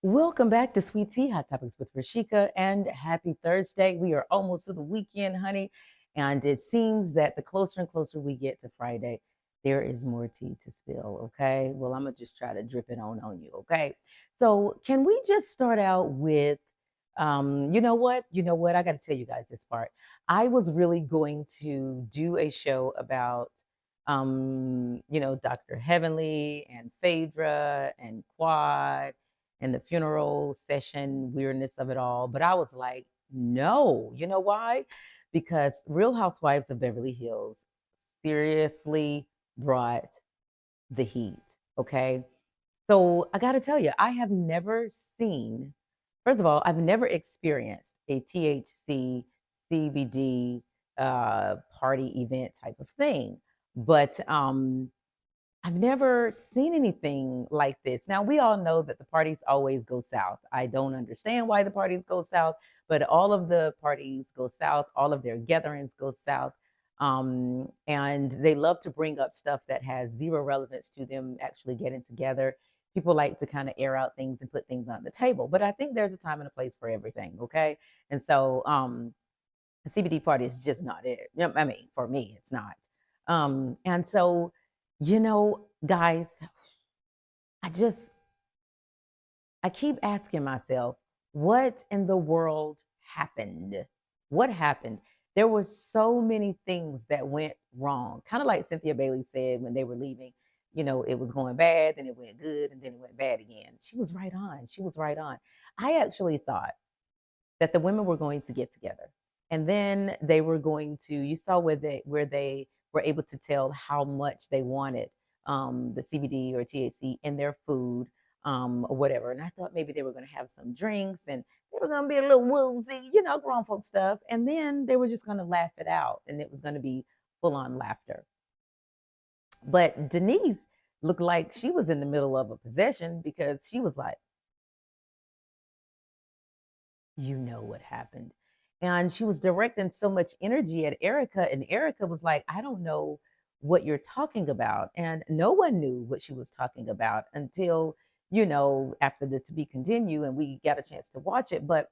Welcome back to Sweet Tea Hot Topics with Rashika, and happy Thursday. We are almost to the weekend, honey, and it seems that the closer and closer we get to Friday, there is more tea to spill. Okay, well, I'm gonna just try to drip it on you. Okay, so can we just start out with, you know what? I got to tell you guys this part. I was really going to do a show about, Dr. Heavenly and Phaedra and Quad and the funeral session weirdness of it all. But I was like, no, you know why? Because Real Housewives of Beverly Hills seriously brought the heat. Okay. So I got to tell you, I have never seen, first of all, I've never experienced a THC, CBD party event type of thing. But I've never seen anything like this. Now, we all know that the parties always go south. I don't understand why the parties go south, but all of the parties go south, all of their gatherings go south. And they love to bring up stuff that has zero relevance to them actually getting together. People like to kind of air out things and put things on the table, but I think there's a time and a place for everything, okay? And so a CBD party is just not it. I mean, for me, it's not. And so, guys, I just, I keep asking myself, what in the world happened? What happened? There were so many things that went wrong. Kind of like Cynthia Bailey said when they were leaving, it was going bad, then it went good, and then it went bad again. She was right on. She was right on. I actually thought that the women were going to get together. And then they were going to, you saw where they were able to tell how much they wanted the CBD or THC in their food, or whatever. And I thought maybe they were going to have some drinks and they were going to be a little woozy, grown folk stuff. And then they were just going to laugh it out and it was going to be full on laughter. But Denise looked like she was in the middle of a possession because she was like, you know what happened. And she was directing so much energy at Erica, and Erica was like, I don't know what you're talking about. And no one knew what she was talking about until, after the to be continued and we got a chance to watch it. But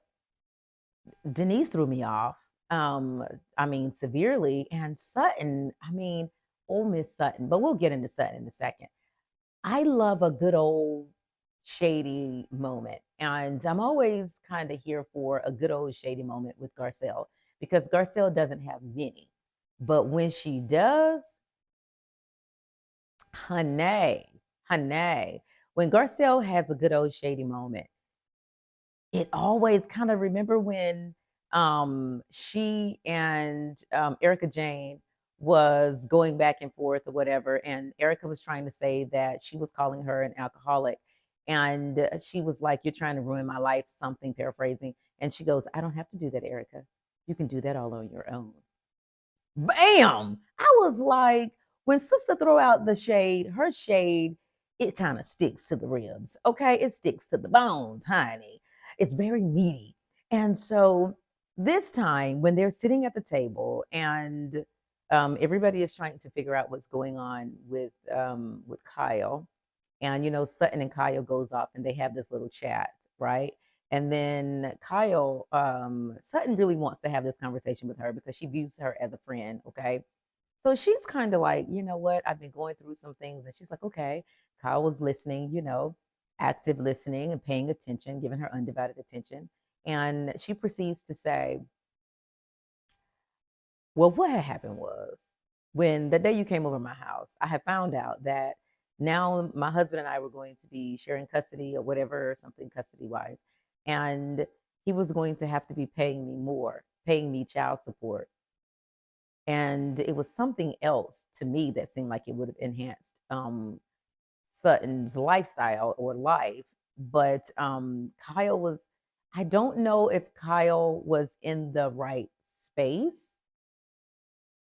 Denise threw me off. I mean, severely. And Sutton, I mean, old Miss Sutton, but we'll get into Sutton in a second. I love a good old shady moment. And I'm always kind of here for a good old shady moment with Garcelle because Garcelle doesn't have many. But when she does, honey, when Garcelle has a good old shady moment, it always kind of remember when she and Erica Jane was going back and forth or whatever, and Erica was trying to say that she was calling her an alcoholic, and she was like, "You're trying to ruin my life," something paraphrasing, and she goes, "I don't have to do that, Erica. You can do that all on your own." Bam! I was like, when sister throw out the shade, her shade, it kind of sticks to the ribs. Okay, it sticks to the bones, honey. It's very meaty. And so this time, when they're sitting at the table and everybody is trying to figure out what's going on with Kyle, and Sutton and Kyle goes off and they have this little chat, right? And then Kyle, Sutton really wants to have this conversation with her because she views her as a friend, okay? So she's kind of like, you know what? I've been going through some things. And she's like, okay. Kyle was listening, active listening and paying attention, giving her undivided attention. And she proceeds to say, well, what had happened was when the day you came over my house, I had found out that now my husband and I were going to be sharing custody or whatever, something custody wise. And he was going to have to be paying me more, paying me child support. And it was something else to me that seemed like it would have enhanced Sutton's lifestyle or life. But Kyle was, I don't know if Kyle was in the right space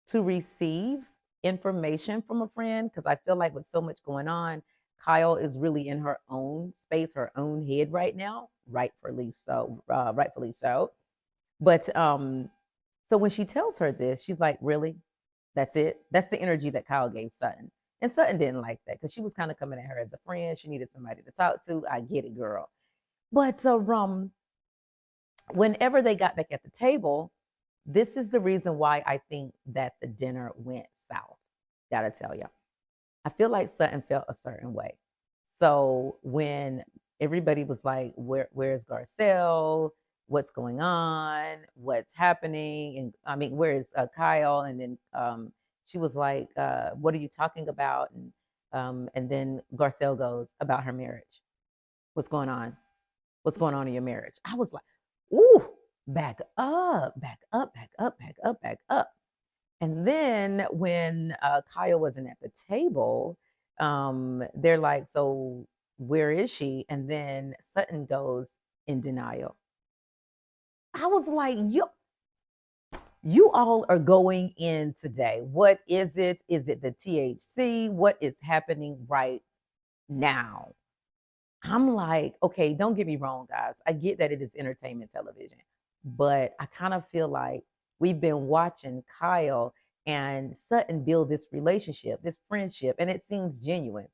to receive information from a friend because I feel like with so much going on, Kyle is really in her own space, her own head right now, rightfully so, rightfully so. But so when she tells her this, she's like, "Really? That's it? That's the energy that Kyle gave Sutton." And Sutton didn't like that because she was kind of coming at her as a friend. She needed somebody to talk to. I get it, girl. But so whenever they got back at the table, this is the reason why I think that the dinner went south. Gotta tell you, I feel like Sutton felt a certain way. So when everybody was like, where's Garcelle? What's going on? What's happening? And I mean, where is Kyle? And then she was like, what are you talking about? And then Garcelle goes about her marriage. What's going on? What's going on in your marriage? I was like, ooh, back up, back up, back up, back up, back up. And then when Kyle wasn't at the table, they're like, so where is she? And then Sutton goes in denial. I was like, you all are going in today. What is it? Is it the THC? What is happening right now? I'm like, okay, don't get me wrong, guys. I get that it is entertainment television, but I kind of feel like we've been watching Kyle and Sutton build this relationship, this friendship, and it seems genuine.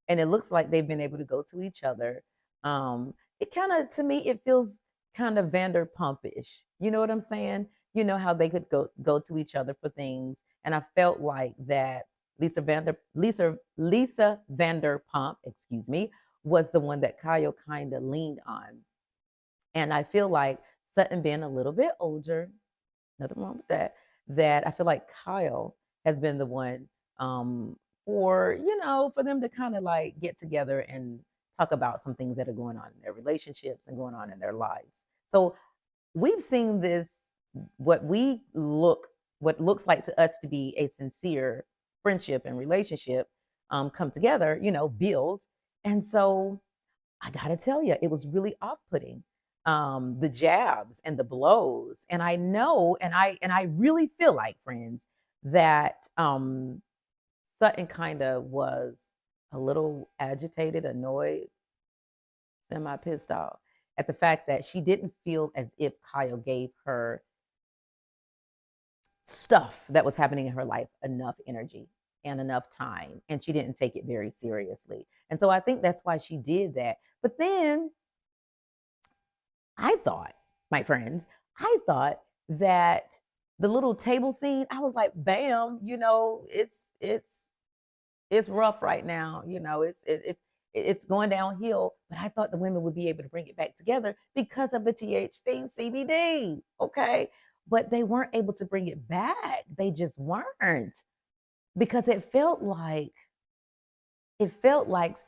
And it looks like they've been able to go to each other. It kind of, to me, it feels kind of Vanderpumpish. You know what I'm saying? You know how they could go to each other for things, and I felt like that Lisa Vanderpump, excuse me, was the one that Kyle kind of leaned on. And I feel like Sutton being a little bit older, nothing wrong with that, that I feel like Kyle has been the one for them to kind of like get together and talk about some things that are going on in their relationships and going on in their lives. So we've seen this, what looks like to us to be a sincere friendship and relationship come together, build. And so I gotta tell you, it was really off-putting. The jabs and the blows. And I know, and I really feel like, friends, that Sutton kind of was a little agitated, annoyed, semi pissed off at the fact that she didn't feel as if Kyle gave her stuff that was happening in her life enough energy and enough time, and she didn't take it very seriously. And so I think that's why she did that. But then I thought, my friends, I thought that the little table scene, I was like, bam, it's rough right now. It's going downhill. But I thought the women would be able to bring it back together because of the THC and CBD. Okay. But they weren't able to bring it back. They just weren't. Because it felt like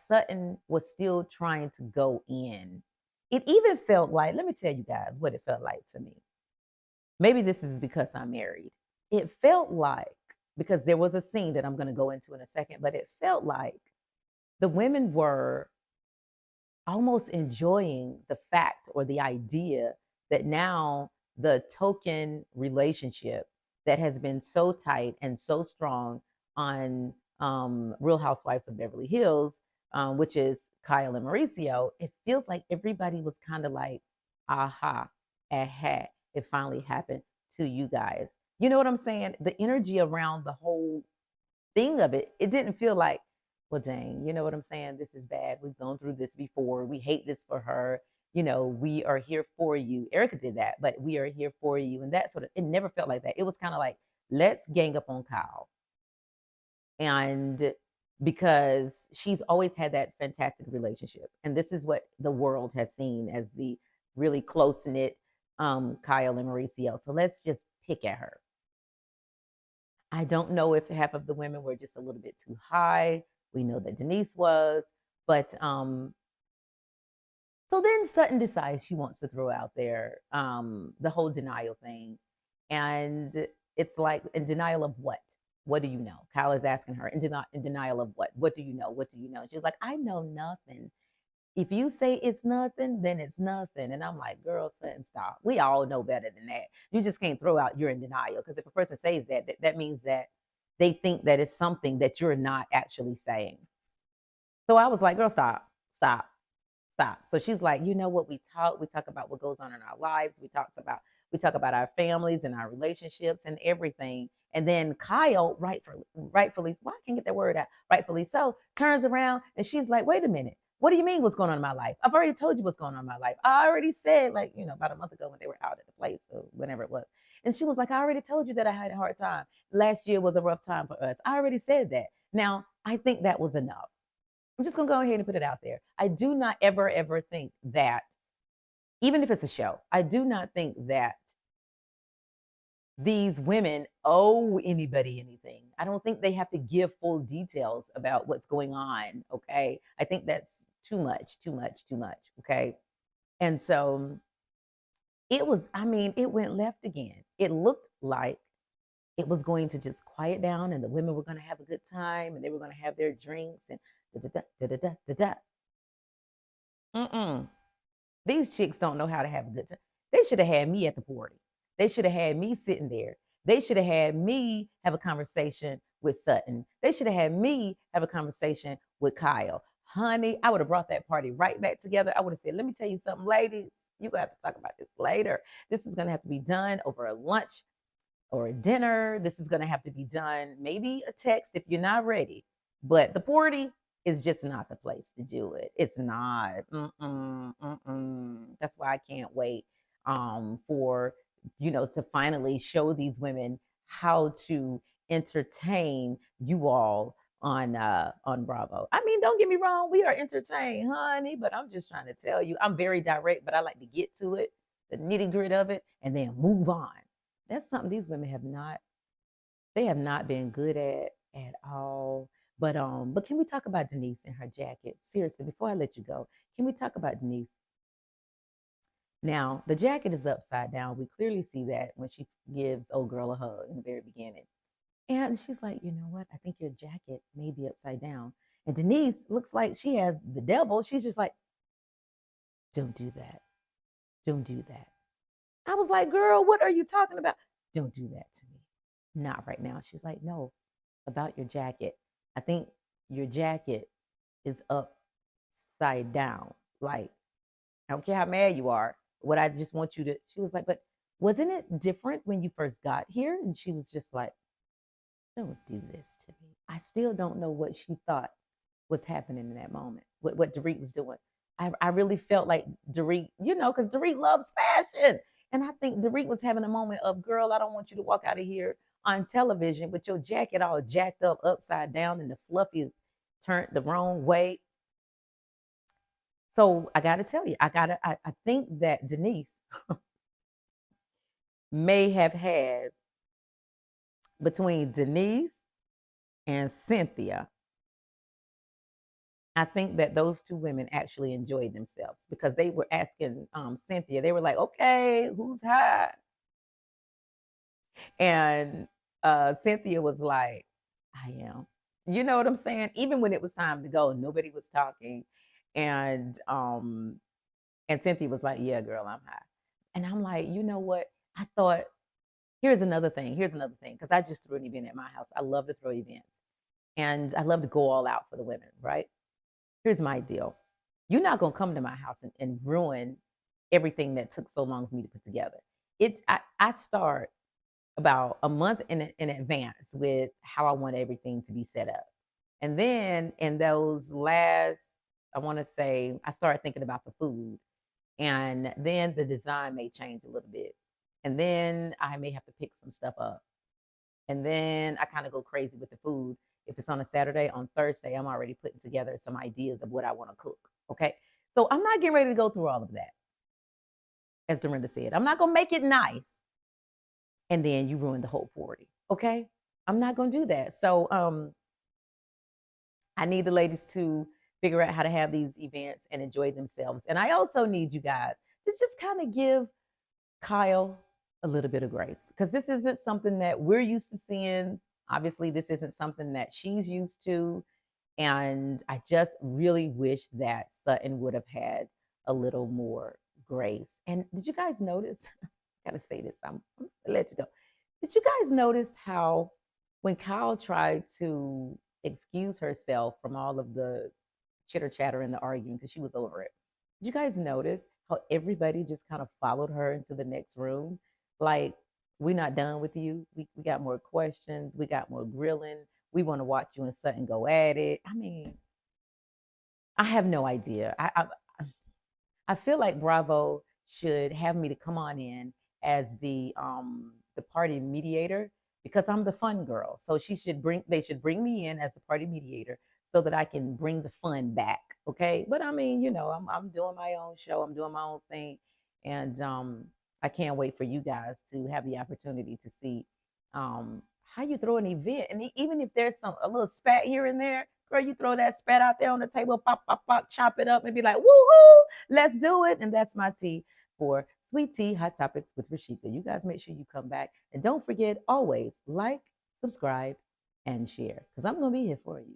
Sutton was still trying to go in. It even felt like, let me tell you guys what it felt like to me. Maybe this is because I'm married. It felt like, because there was a scene that I'm going to go into in a second, but it felt like the women were almost enjoying the fact or the idea that now the token relationship that has been so tight and so strong on Real Housewives of Beverly Hills, which is Kyle and Mauricio, it feels like everybody was kind of like, aha, it finally happened to you guys. You know what I'm saying? The energy around the whole thing of it, it didn't feel like, well, dang, you know what I'm saying? This is bad. We've gone through this before. We hate this for her. We are here for you. Erica did that, but we are here for you. And that sort of, it never felt like that. It was kind of like, let's gang up on Kyle. And because she's always had that fantastic relationship. And this is what the world has seen as the really close knit Kyle and Mauricio. So let's just pick at her. I don't know if half of the women were just a little bit too high. We know that Denise was, but so then Sutton decides she wants to throw out there the whole denial thing. And it's like, in denial of what? What do you know? Kyle is asking her, in denial of what? What do you know? What do you know? She's like, I know nothing. If you say it's nothing, then it's nothing. And I'm like, girl, Sutton, stop. We all know better than that. You just can't throw out you're in denial. Because if a person says that means that they think that it's something that you're not actually saying. So I was like, girl, stop, stop, stop. So she's like, you know what, we talk about what goes on in our lives. We talk about our families and our relationships and everything. And then Kyle, rightfully, well, I can't get that word out, rightfully so, turns around and she's like, wait a minute, What do you mean what's going on in my life? I've already told you what's going on in my life. I already said, like, about a month ago when they were out at the place or whenever it was. And she was like, I already told you that I had a hard time. Last year was a rough time for us. I already said that. Now, I think that was enough. I'm just going to go ahead and put it out there. I do not ever, ever think that, even if it's a show, I do not think that these women owe anybody anything. I don't think they have to give full details about what's going on. Okay. I think that's too much, too much, too much. Okay. And so it went left again. It looked like it was going to just quiet down and the women were going to have a good time and they were going to have their drinks and da da da da da da da. Mm-mm. These chicks don't know how to have a good time. They should have had me at the party. They should have had me sitting there. They should have had me have a conversation with Sutton. They should have had me have a conversation with Kyle. Honey, I would have brought that party right back together. I would have said, let me tell you something, ladies. You're going to have to talk about this later. This is going to have to be done over a lunch or a dinner. This is going to have to be done, maybe a text if you're not ready. But the party is just not the place to do it. It's not. That's why I can't wait for to finally show these women how to entertain you all on Bravo. I mean, don't get me wrong, we are entertained, honey, but I'm just trying to tell you, I'm very direct, but I like to get to it, the nitty gritty of it, and then move on. That's something these women they have not been good at all. But can we talk about Denise and her jacket? Seriously, before I let you go, can we talk about Denise? Now, the jacket is upside down. We clearly see that when she gives old girl a hug in the very beginning. And she's like, you know what? I think your jacket may be upside down. And Denise looks like she has the devil. She's just like, don't do that. Don't do that. I was like, girl, what are you talking about? Don't do that to me. Not right now. She's like, no, about your jacket. I think your jacket is upside down. Like, I don't care how mad you are. What I just want you to, she was like, but wasn't it different when you first got here? And she was just like, don't do this to me. I still don't know what she thought was happening in that moment, what Dorit was doing. I really felt like Dorit, because Dorit loves fashion. And I think Dorit was having a moment of, girl, I don't want you to walk out of here on television with your jacket all jacked up upside down and the fluffy is turned the wrong way. So I got to tell you, I think that Denise may have had between Denise and Cynthia. I think that those two women actually enjoyed themselves because they were asking Cynthia, they were like, okay, who's high? And Cynthia was like, I am. You know what I'm saying? Even when it was time to go, nobody was talking. And Cynthia was like, yeah, girl, I'm high. And I'm like, you know what? I thought, here's another thing. Because I just threw an event at my house. I love to throw events. And I love to go all out for the women, right? Here's my deal. You're not gonna come to my house and ruin everything that took so long for me to put together. I start about a month in advance with how I want everything to be set up. And then in those last, I want to say, I started thinking about the food. And then the design may change a little bit. And then I may have to pick some stuff up. And then I kind of go crazy with the food. If it's on a Saturday, on Thursday, I'm already putting together some ideas of what I want to cook. Okay. So I'm not getting ready to go through all of that. As Dorinda said, I'm not going to make it nice. And then you ruin the whole party. Okay. I'm not going to do that. So I need the ladies to figure out how to have these events and enjoy themselves. And I also need you guys to just kind of give Kyle a little bit of grace because this isn't something that we're used to seeing. Obviously, this isn't something that she's used to. And I just really wish that Sutton would have had a little more grace. And did you guys notice? I gotta say this, I'm gonna let you go. Did you guys notice how when Kyle tried to excuse herself from all of the chitter chatter and the arguing because she was over it? Did you guys notice how everybody just kind of followed her into the next room? Like, we're not done with you. We got more questions. We got more grilling. We want to watch you and Sutton go at it. I mean, I have no idea. I feel like Bravo should have me to come on in as the party mediator because I'm the fun girl. So they should bring me in as the party mediator so that I can bring the fun back. Okay. But I mean, I'm doing my own show, I'm doing my own thing. And I can't wait for you guys to have the opportunity to see how you throw an event. And even if there's a little spat here and there, girl, you throw that spat out there on the table, pop, pop, pop, chop it up and be like, woohoo, let's do it. And that's my tea for Sweet Tea Hot Topics with Rashika. You guys make sure you come back. And don't forget, always like, subscribe, and share because I'm going to be here for you.